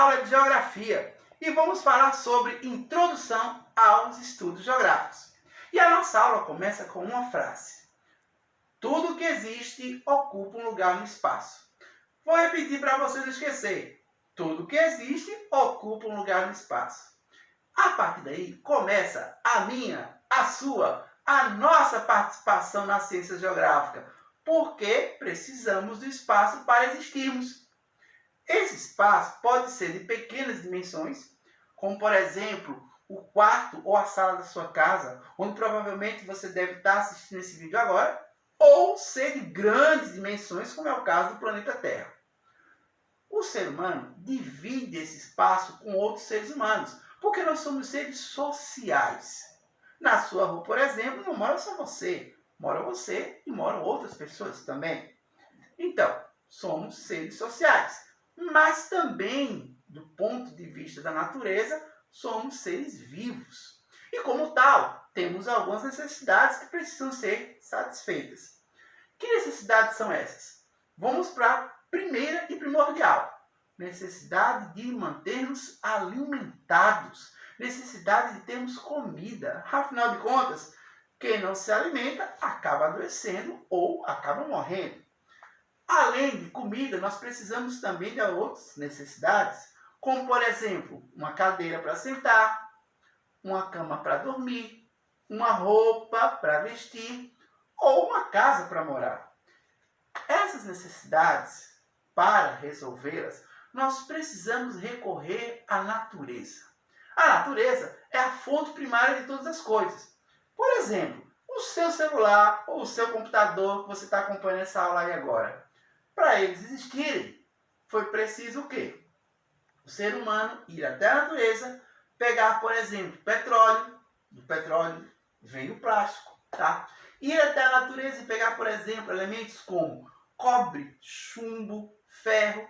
aula de Geografia e vamos falar sobre Introdução aos Estudos Geográficos. E a nossa aula começa com uma frase: tudo que existe ocupa um lugar no espaço. Vou repetir para vocês não esquecer. Tudo que existe ocupa um lugar no espaço. A partir daí começa a minha, a sua, a nossa participação na ciência geográfica, porque precisamos do espaço para existirmos. Esse espaço pode ser de pequenas dimensões, como por exemplo o quarto ou a sala da sua casa, onde provavelmente você deve estar assistindo esse vídeo agora, ou ser de grandes dimensões, como é o caso do planeta Terra. O ser humano divide esse espaço com outros seres humanos, porque nós somos seres sociais. Na sua rua, por exemplo, não mora só você, mora você e moram outras pessoas também. Então, somos seres sociais, mas também, do ponto de vista da natureza, somos seres vivos. E como tal, temos algumas necessidades que precisam ser satisfeitas. Que necessidades são essas? Vamos para a primeira e primordial. Necessidade de manter-nos alimentados. Necessidade de termos comida. Afinal de contas, quem não se alimenta acaba adoecendo ou acaba morrendo. Além de comida, nós precisamos também de outras necessidades, como por exemplo, uma cadeira para sentar, uma cama para dormir, uma roupa para vestir ou uma casa para morar. Essas necessidades, para resolvê-las, nós precisamos recorrer à natureza. A natureza é a fonte primária de todas as coisas. Por exemplo, o seu celular ou o seu computador que você está acompanhando essa aula aí agora. Para eles existirem, foi preciso o quê? O ser humano ir até a natureza, pegar, por exemplo, petróleo. Do petróleo vem o plástico, tá? Ir até a natureza e pegar, por exemplo, elementos como cobre, chumbo, ferro,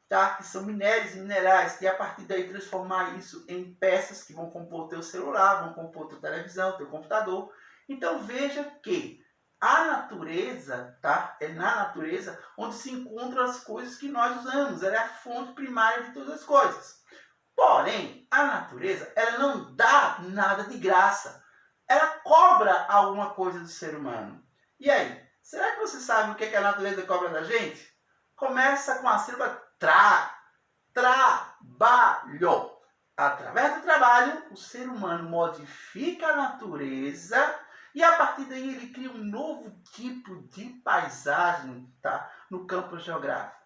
tá? Que são minérios e minerais, e a partir daí transformar isso em peças que vão compor o teu celular, vão compor a tua televisão, o teu computador. Então veja que a natureza, tá? É na natureza onde se encontram as coisas que nós usamos. Ela é a fonte primária de todas as coisas. Porém, a natureza, ela não dá nada de graça. Ela cobra alguma coisa do ser humano. E aí, será que você sabe o que a natureza cobra da gente? Começa com a sílaba tra. Trabalho. Através do trabalho, o ser humano modifica a natureza e a partir daí ele cria um novo tipo de paisagem, tá? No campo geográfico.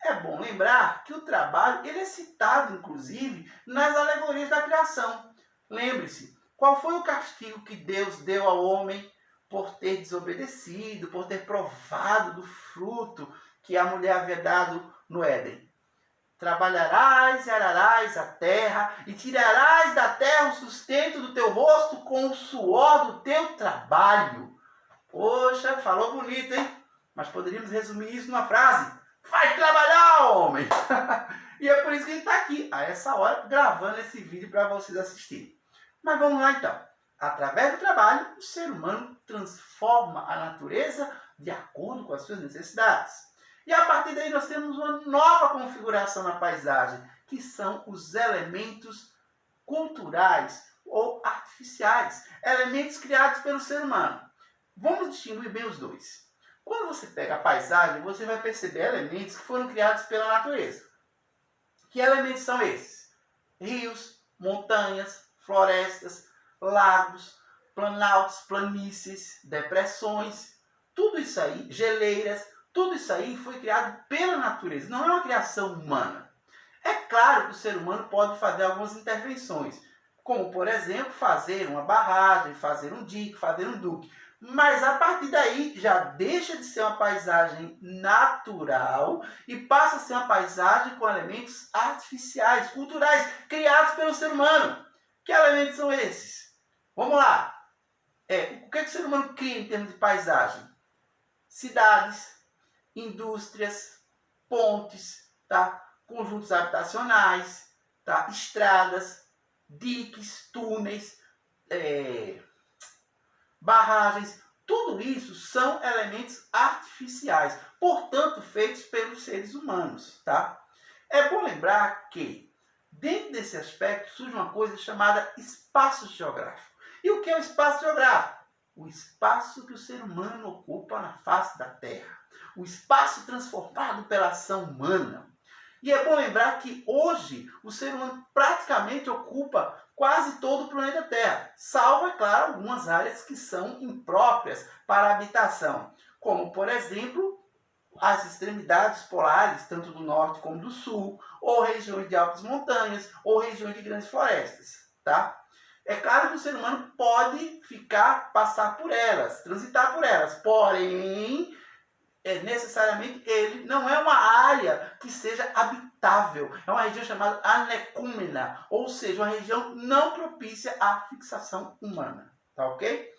É bom lembrar que o trabalho ele é citado, inclusive, nas alegorias da criação. Lembre-se, qual foi o castigo que Deus deu ao homem por ter desobedecido, por ter provado do fruto que a mulher havia dado no Éden? Trabalharás e ararás a terra, e tirarás da terra o sustento do teu rosto com o suor do teu trabalho. Poxa, falou bonito, hein? Mas poderíamos resumir isso numa frase: vai trabalhar, homem! E é por isso que a gente está aqui, a essa hora, gravando esse vídeo para vocês assistirem. Mas vamos lá então. Através do trabalho, o ser humano transforma a natureza de acordo com as suas necessidades. E a partir daí nós temos uma nova configuração na paisagem, que são os elementos culturais ou artificiais, elementos criados pelo ser humano. Vamos distinguir bem os dois. Quando você pega a paisagem, você vai perceber elementos que foram criados pela natureza. Que elementos são esses? Rios, montanhas, florestas, lagos, planaltos, planícies, depressões, tudo isso aí, geleiras, tudo isso aí foi criado pela natureza, não é uma criação humana. É claro que o ser humano pode fazer algumas intervenções, como, por exemplo, fazer uma barragem, fazer um dique, fazer um duque. Mas a partir daí já deixa de ser uma paisagem natural e passa a ser uma paisagem com elementos artificiais, culturais, criados pelo ser humano. Que elementos são esses? Vamos lá. O que o ser humano cria em termos de paisagem? Cidades, indústrias, pontes, tá? Conjuntos habitacionais, tá? Estradas, diques, túneis, barragens, tudo isso são elementos artificiais, portanto feitos pelos seres humanos, tá? É bom lembrar que Dentro desse aspecto surge uma coisa chamada espaço geográfico. E o que é o espaço geográfico? O espaço que o ser humano ocupa na face da Terra. O espaço transformado pela ação humana. E é bom lembrar que hoje o ser humano praticamente ocupa quase todo o planeta Terra, salvo, é claro, algumas áreas que são impróprias para a habitação, como, por exemplo, as extremidades polares, tanto do norte como do sul, ou regiões de altas montanhas, ou regiões de grandes florestas, tá? É claro que o ser humano pode passar por elas, transitar por elas, porém, necessariamente ele não é uma área que seja habitável. É uma região chamada anecúmena, ou seja, uma região não propícia à fixação humana, tá ok?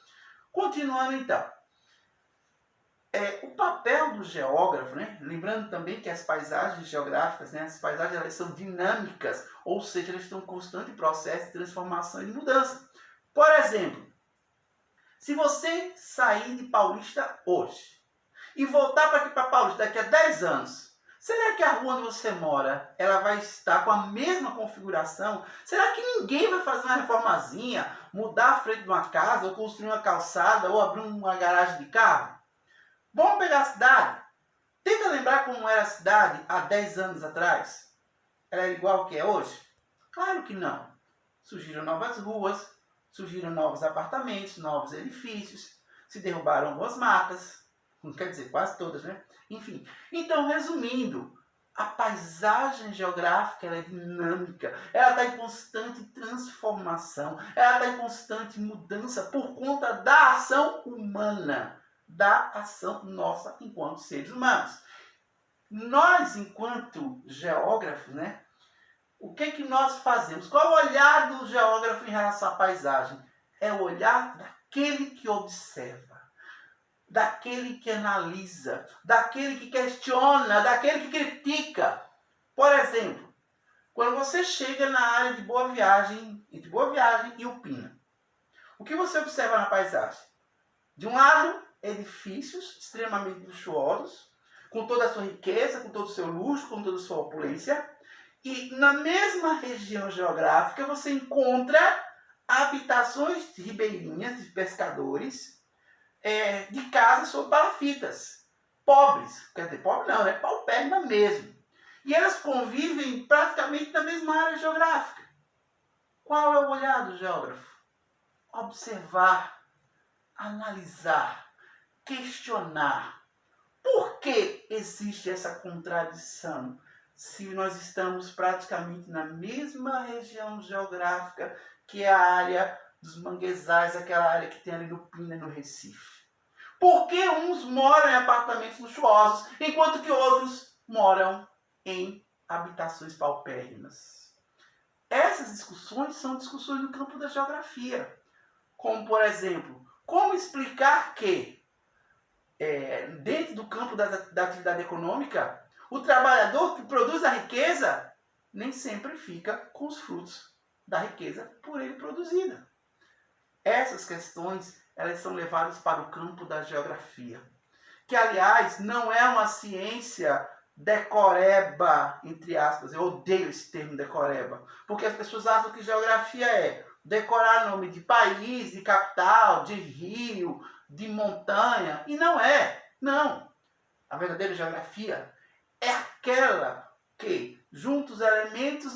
Continuando então. O papel do geógrafo, né? Lembrando também que as paisagens geográficas, né? As paisagens elas são dinâmicas, ou seja, elas estão em constante processo de transformação e de mudança. Por exemplo, se você sair de Paulista hoje e voltar para aqui para Paulista daqui a 10 anos, será que a rua onde você mora ela vai estar com a mesma configuração? Será que ninguém vai fazer uma reformazinha, mudar a frente de uma casa, ou construir uma calçada, ou abrir uma garagem de carro? Vamos pegar a cidade. Tenta lembrar como era a cidade há 10 anos atrás. Ela era igual ao que é hoje? Claro que não. Surgiram novas ruas, surgiram novos apartamentos, novos edifícios, se derrubaram algumas matas, não quer dizer quase todas, né? Enfim, então resumindo, a paisagem geográfica ela é dinâmica, ela está em constante transformação, ela está em constante mudança por conta da ação humana, da ação nossa enquanto seres humanos. Nós, enquanto geógrafos, né? O que nós fazemos? Qual é o olhar do geógrafo em relação à paisagem? É o olhar daquele que observa, daquele que analisa, daquele que questiona, daquele que critica. Por exemplo, quando você chega na área de Boa Viagem, entre Boa Viagem e Upina, o que você observa na paisagem? De um lado, edifícios extremamente luxuosos, com toda a sua riqueza, com todo o seu luxo, com toda a sua opulência. E na mesma região geográfica você encontra habitações ribeirinhas de pescadores, de casas sob palafitas. Pobres, quer dizer, pobre não, né? Paupérrima mesmo. E elas convivem praticamente na mesma área geográfica. Qual é o olhar do geógrafo? Observar, analisar, questionar. Por que existe essa contradição? Se nós estamos praticamente na mesma região geográfica que é a área dos manguezais, aquela área que tem ali no Pina e no Recife. Por que uns moram em apartamentos luxuosos, enquanto que outros moram em habitações paupérrimas? Essas discussões são discussões no campo da geografia. Como, por exemplo, como explicar que, dentro do campo da atividade econômica, o trabalhador que produz a riqueza nem sempre fica com os frutos da riqueza por ele produzida. Essas questões elas são levadas para o campo da geografia, que, aliás, não é uma ciência decoreba, entre aspas. Eu odeio esse termo decoreba, porque as pessoas acham que geografia é decorar nome de país, de capital, de rio, de montanha, e não é. Não. A verdadeira geografia é aquela que junta os elementos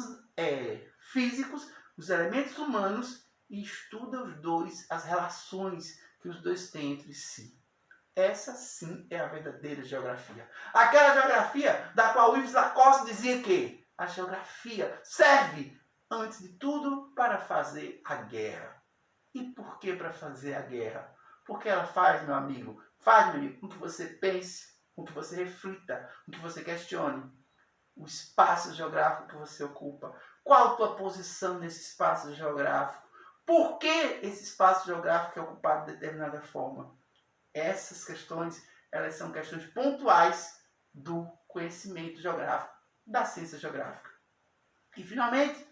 físicos, os elementos humanos, e estuda os dois, as relações que os dois têm entre si. Essa sim é a verdadeira geografia. Aquela geografia da qual Yves Lacoste dizia que a geografia serve, antes de tudo, para fazer a guerra. E por que para fazer a guerra? Porque ela faz, meu amigo, com que você pense, com que você reflita, com que você questione o espaço geográfico que você ocupa. Qual a tua posição nesse espaço geográfico? Por que esse espaço geográfico é ocupado de determinada forma? Essas questões, elas são questões pontuais do conhecimento geográfico, da ciência geográfica. E, finalmente,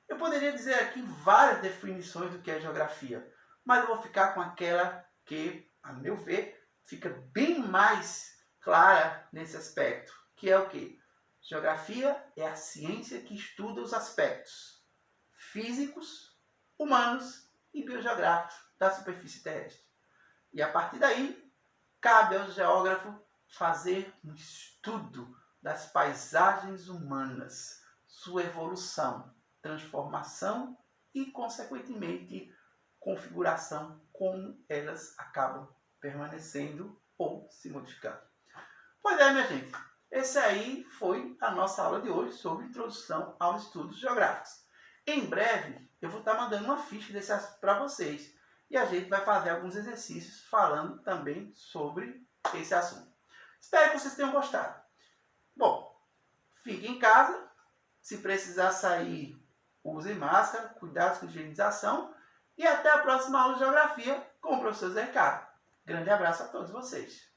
eu poderia dizer aqui várias definições do que é geografia, mas eu vou ficar com aquela que, a meu ver, fica bem mais clara nesse aspecto, que é o quê? Geografia é a ciência que estuda os aspectos físicos, humanos e biogeográficos da superfície terrestre. E a partir daí, cabe ao geógrafo fazer um estudo das paisagens humanas, sua evolução, transformação e, consequentemente, configuração, como elas acabam permanecendo ou se modificando. Pois é, minha gente, esse aí foi a nossa aula de hoje sobre introdução aos estudos geográficos. Em breve, eu vou estar mandando uma ficha desse assunto para vocês e a gente vai fazer alguns exercícios falando também sobre esse assunto. Espero que vocês tenham gostado. Bom, fique em casa. Se precisar sair, use máscara, cuidados com a higienização e até a próxima aula de Geografia com o professor Zé Carlos. Grande abraço a todos vocês.